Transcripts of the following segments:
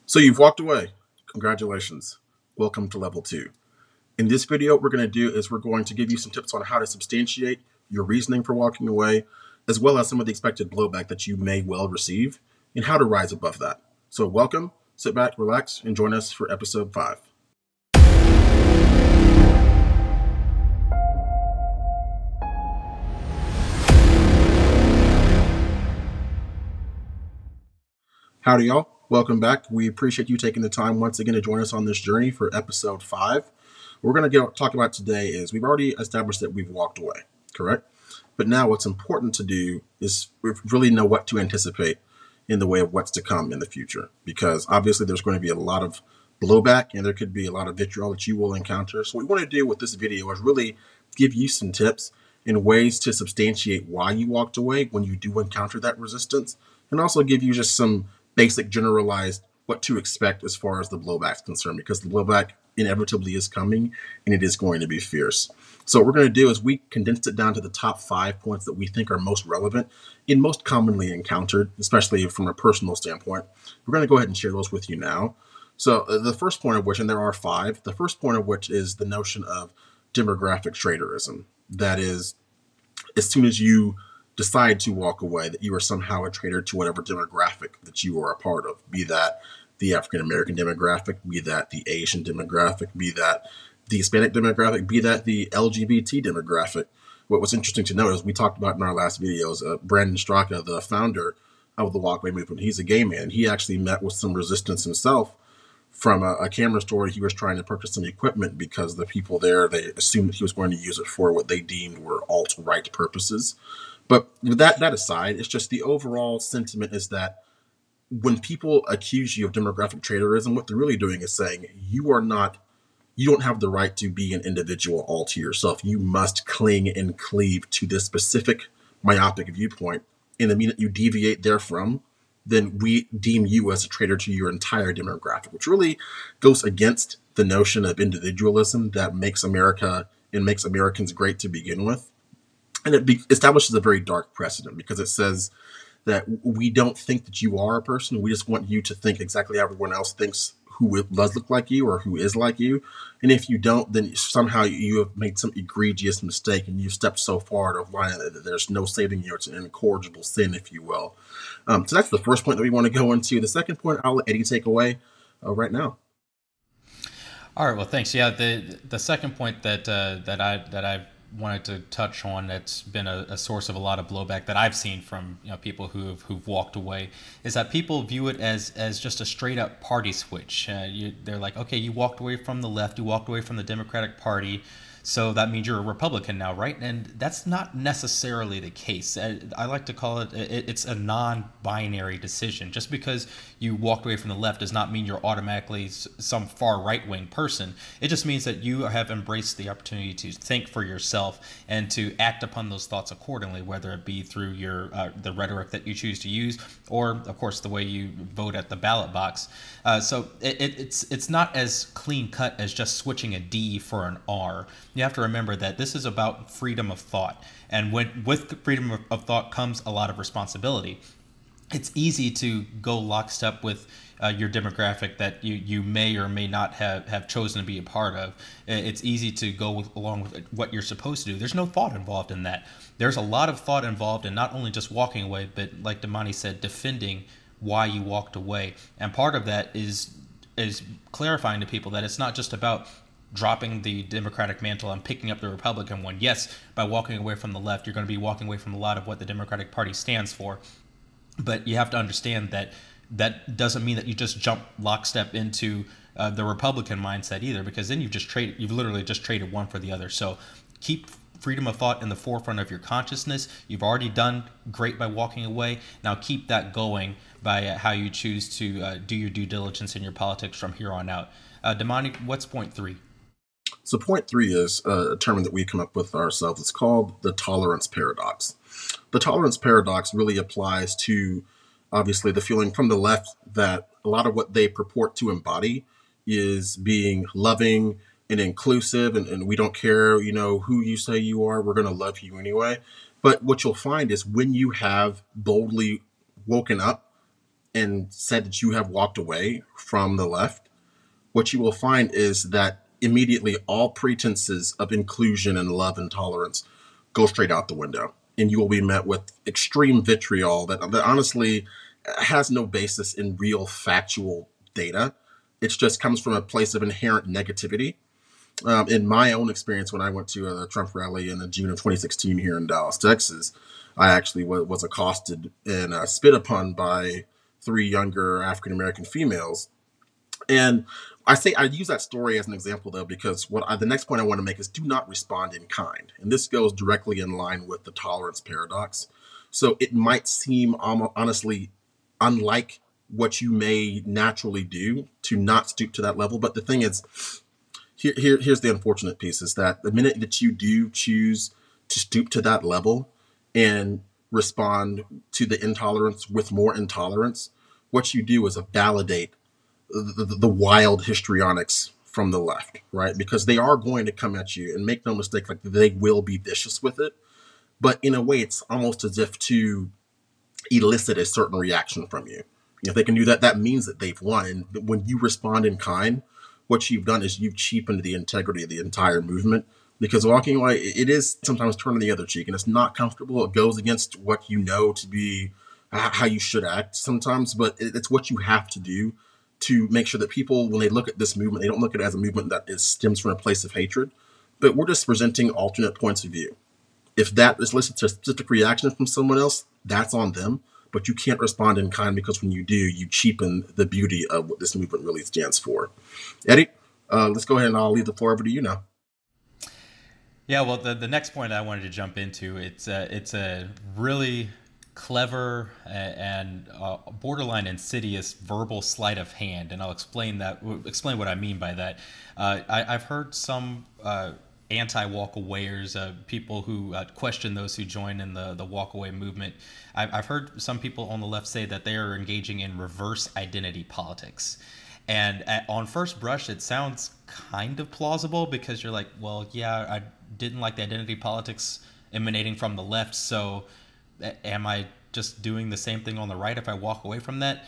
So you've walked away. Congratulations. Welcome to level 2. In this video, what we're going to do is we're going to give you some tips on how to substantiate your reasoning for walking away, as well as some of the expected blowback that you may well receive, and how to rise above that. So welcome, sit back, relax, and join us for episode 5. Howdy, y'all. Welcome back. We appreciate you taking the time once again to join us on this journey for episode 5. What we're going to talk about today is we've already established that we've walked away, correct? But now what's important to do is really know what to anticipate in the way of what's to come in the future, because obviously there's going to be a lot of blowback and there could be a lot of vitriol that you will encounter. So what we want to do with this video is really give you some tips and ways to substantiate why you walked away when you do encounter that resistance, and also give you just some basic generalized what to expect as far as the blowback is concerned, because the blowback inevitably is coming and it is going to be fierce. So what we're going to do is we condensed it down to the top 5 points that we think are most relevant and most commonly encountered, especially from a personal standpoint. We're going to go ahead and share those with you now. So the first point of which, and there are 5, the first point of which is the notion of demographic traitorism. That is, as soon as you decide to walk away, that you are somehow a traitor to whatever demographic that you are a part of, be that the African American demographic, be that the Asian demographic, be that the Hispanic demographic, be that the LGBT demographic. What was interesting to note is we talked about in our last videos, Brandon Straka, the founder of the walkaway movement, he's a gay man. He actually met with some resistance himself from a camera store. He was trying to purchase some equipment because the people there, they assumed that he was going to use it for what they deemed were alt-right purposes. But that aside, it's just the overall sentiment is that when people accuse you of demographic traitorism, what they're really doing is saying you don't have the right to be an individual all to yourself. You must cling and cleave to this specific myopic viewpoint. And the minute you deviate therefrom, then we deem you as a traitor to your entire demographic, which really goes against the notion of individualism that makes America and makes Americans great to begin with. And it establishes a very dark precedent, because it says that we don't think that you are a person. We just want you to think exactly how everyone else thinks who does look like you or who is like you. And if you don't, then somehow you have made some egregious mistake and you've stepped so far to a line that there's no saving you. It's an incorrigible sin, if you will. So that's the first point that we want to go into. The second point, I'll let Eddie take away right now. All right. Well, thanks. Yeah, the second point that I wanted to touch on, that's been a source of a lot of blowback that I've seen from people who've walked away, is that people view it as just a straight up party switch. They're like, okay, you walked away from the left, you walked away from the Democratic Party, so that means you're a Republican now, right? And that's not necessarily the case. I like to call it's a non-binary decision. Just because you walked away from the left does not mean you're automatically some far right-wing person. It just means that you have embraced the opportunity to think for yourself and to act upon those thoughts accordingly, whether it be through your the rhetoric that you choose to use, or of course the way you vote at the ballot box. So it's not as clean cut as just switching a D for an R. You have to remember that this is about freedom of thought, and with freedom of thought comes a lot of responsibility. It's easy to go lockstep with your demographic that you may or may not have chosen to be a part of. It's easy to go along with what you're supposed to do. There's no thought involved in that. There's a lot of thought involved in not only just walking away, but like Damani said, defending why you walked away. And part of that is clarifying to people that it's not just about dropping the Democratic mantle and picking up the Republican one. Yes, by walking away from the left, you're going to be walking away from a lot of what the Democratic Party stands for. But you have to understand that that doesn't mean that you just jump lockstep into the Republican mindset either, because then you've literally just traded one for the other. So keep freedom of thought in the forefront of your consciousness. You've already done great by walking away. Now keep that going by how you choose to do your due diligence in your politics from here on out. Damani, what's point 3? So point 3 is a term that we come up with ourselves. It's called the tolerance paradox. The tolerance paradox really applies to, obviously, the feeling from the left that a lot of what they purport to embody is being loving and inclusive, and we don't care, who you say you are, we're going to love you anyway. But what you'll find is when you have boldly woken up and said that you have walked away from the left, what you will find is that immediately all pretenses of inclusion and love and tolerance go straight out the window. And you will be met with extreme vitriol that honestly has no basis in real factual data. It just comes from a place of inherent negativity. In my own experience, when I went to a Trump rally in June of 2016 here in Dallas, Texas, I actually was accosted and spit upon by three younger African American females. And I use that story as an example though because the next point I want to make is do not respond in kind, and this goes directly in line with the tolerance paradox. So it might seem honestly unlike what you may naturally do to not stoop to that level, but the thing is, here's the unfortunate piece: is that the minute that you do choose to stoop to that level and respond to the intolerance with more intolerance, what you do is validate the wild histrionics from the left, right? Because they are going to come at you, and make no mistake, like they will be vicious with it. But in a way, it's almost as if to elicit a certain reaction from you. If they can do that, that means that they've won. And when you respond in kind, what you've done is you've cheapened the integrity of the entire movement. Because walking away, it is sometimes turning the other cheek, and it's not comfortable. It goes against what you know to be how you should act sometimes, but it's what you have to do to make sure that people, when they look at this movement, they don't look at it as a movement that stems from a place of hatred, but we're just presenting alternate points of view. If that is listened to a specific reaction from someone else, that's on them, but you can't respond in kind, because when you do, you cheapen the beauty of what this movement really stands for. Eddie, let's go ahead and I'll leave the floor over to you now. Yeah, well, the next point I wanted to jump into, it's a really clever and borderline insidious verbal sleight of hand, and I'll explain what I mean by that. I've heard some anti-walkawayers, people who question those who join in the walkaway movement. I've heard some people on the left say that they are engaging in reverse identity politics. And on first brush, it sounds kind of plausible, because you're like, well, yeah, I didn't like the identity politics emanating from the left, so am I just doing the same thing on the right if I walk away from that?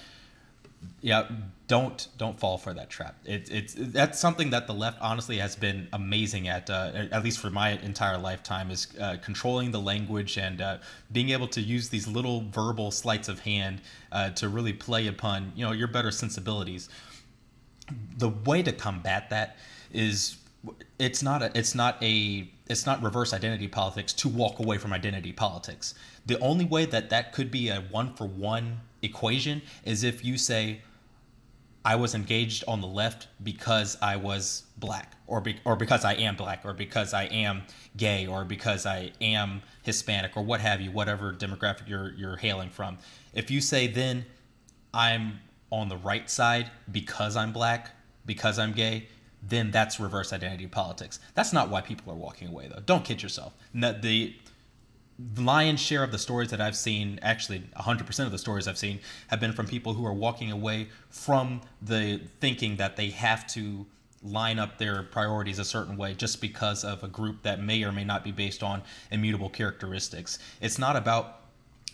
Yeah, don't fall for that trap. That's something that the left honestly has been amazing at least for my entire lifetime, is controlling the language and being able to use these little verbal sleights of hand to really play upon your better sensibilities. The way to combat that is it's not reverse identity politics to walk away from identity politics. The only way that could be a one-for-one equation is if you say, I was engaged on the left because I was black, or because I am black, or because I am gay, or because I am Hispanic, or what have you, whatever demographic you're hailing from. If you say then I'm on the right side because I'm black, because I'm gay, then that's reverse identity politics. That's not why people are walking away, though. Don't kid yourself. The lion's share of the stories that I've seen, actually 100% of the stories I've seen, have been from people who are walking away from the thinking that they have to line up their priorities a certain way just because of a group that may or may not be based on immutable characteristics. It's not about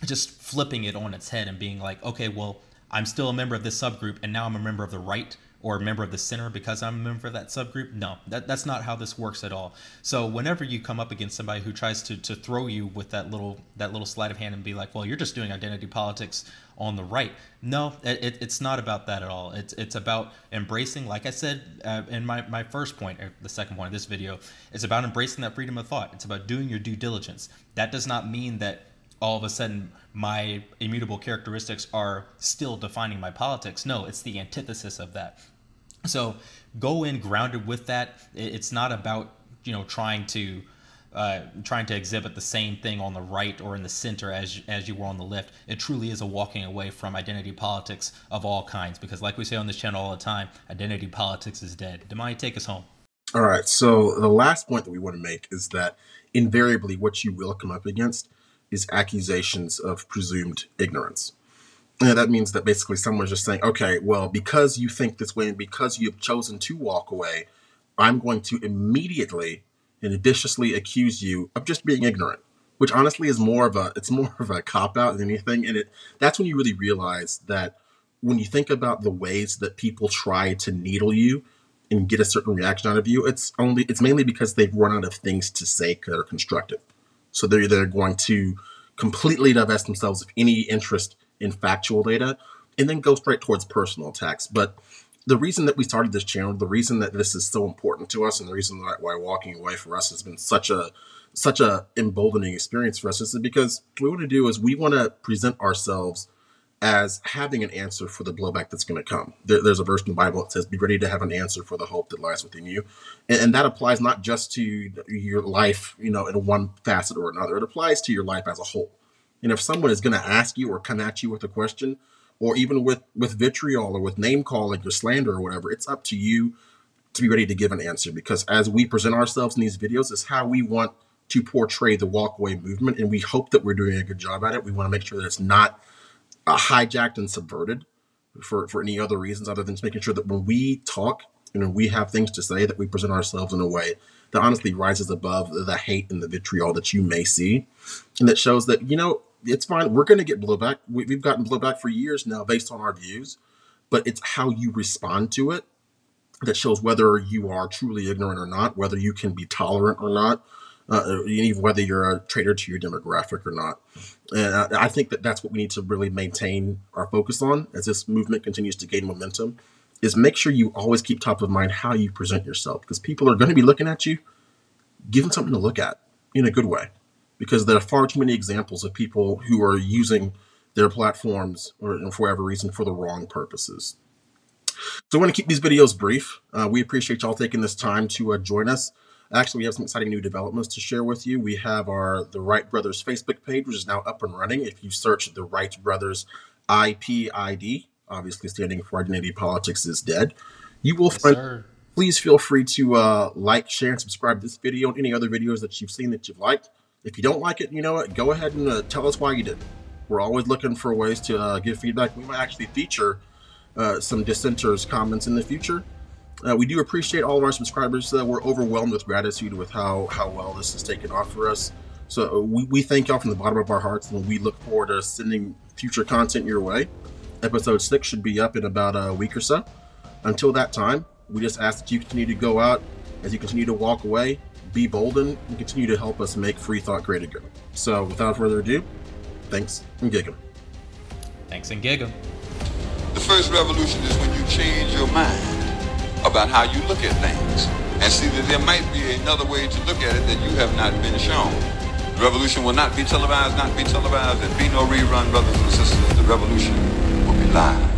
just flipping it on its head and being like, okay, well, I'm still a member of this subgroup, and now I'm a member of the right or a member of the center because I'm a member of that subgroup. No, that's not how this works at all. So whenever you come up against somebody who tries to throw you with that little sleight of hand and be like, well, you're just doing identity politics on the right. No, it's not about that at all. It's about embracing, like I said in my first point, or the second point of this video, it's about embracing that freedom of thought. It's about doing your due diligence. That does not mean that all of a sudden my immutable characteristics are still defining my politics. No, it's the antithesis of that. So go in grounded with that. It's not about trying to exhibit the same thing on the right or in the center as you were on the left. It truly is a walking away from identity politics of all kinds, because like we say on this channel all the time, identity politics is dead. Damani, take us home. All right, so the last point that we want to make is that invariably what you will come up against is accusations of presumed ignorance. And that means that basically someone's just saying, okay, well, because you think this way and because you have chosen to walk away, I'm going to immediately and viciously accuse you of just being ignorant, which honestly is more of a cop-out than anything. And that's when you really realize that when you think about the ways that people try to needle you and get a certain reaction out of you, it's mainly because they've run out of things to say that are constructive. So they're going to completely divest themselves of any interest in factual data and then go straight towards personal attacks. But the reason that we started this channel, the reason that this is so important to us, and the reason why walking away for us has been such a emboldening experience for us is because what we want to do is we want to present ourselves as having an answer for the blowback that's going to come. There's a verse in the Bible that says, be ready to have an answer for the hope that lies within you. And that applies not just to your life, in one facet or another. It applies to your life as a whole. And if someone is going to ask you or come at you with a question, or even with vitriol or with name calling or slander or whatever, it's up to you to be ready to give an answer. Because as we present ourselves in these videos, is how we want to portray the walkaway movement. And we hope that we're doing a good job at it. We want to make sure that it's not hijacked and subverted for any other reasons other than just making sure that when we talk and when we have things to say, that we present ourselves in a way that honestly rises above the hate and the vitriol that you may see, and that shows that, it's fine. We're going to get blowback. We've gotten blowback for years now based on our views, but it's how you respond to it that shows whether you are truly ignorant or not, whether you can be tolerant or not, even whether you're a traitor to your demographic or not. And I think that that's what we need to really maintain our focus on as this movement continues to gain momentum, is make sure you always keep top of mind how you present yourself, because people are going to be looking at you. Give them something to look at in a good way, because there are far too many examples of people who are using their platforms or for whatever reason for the wrong purposes. So I want to keep these videos brief. We appreciate y'all taking this time to join us. Actually, we have some exciting new developments to share with you. We have the Wright Brothers Facebook page, which is now up and running. If you search the Wright Brothers IPID, obviously standing for Identity Politics is Dead, you will find. Sir. Please feel free to like, share, and subscribe to this video and any other videos that you've seen that you've liked. If you don't like it, go ahead and tell us why you didn't. We're always looking for ways to give feedback. We might actually feature some dissenters' comments in the future. We do appreciate all of our subscribers. We're overwhelmed with gratitude with how well this has taken off for us. So we thank y'all from the bottom of our hearts, and we look forward to sending future content your way. Episode 6 should be up in about a week or so. Until that time, we just ask that you continue to go out, as you continue to walk away, be bolden, and continue to help us make free thought great again. So without further ado, thanks and gig 'em. Thanks and gig 'em. The first revolution is when you change your mind about how you look at things and see that there might be another way to look at it that you have not been shown. The revolution will not be televised, and be no rerun, brothers and sisters. The revolution will be live.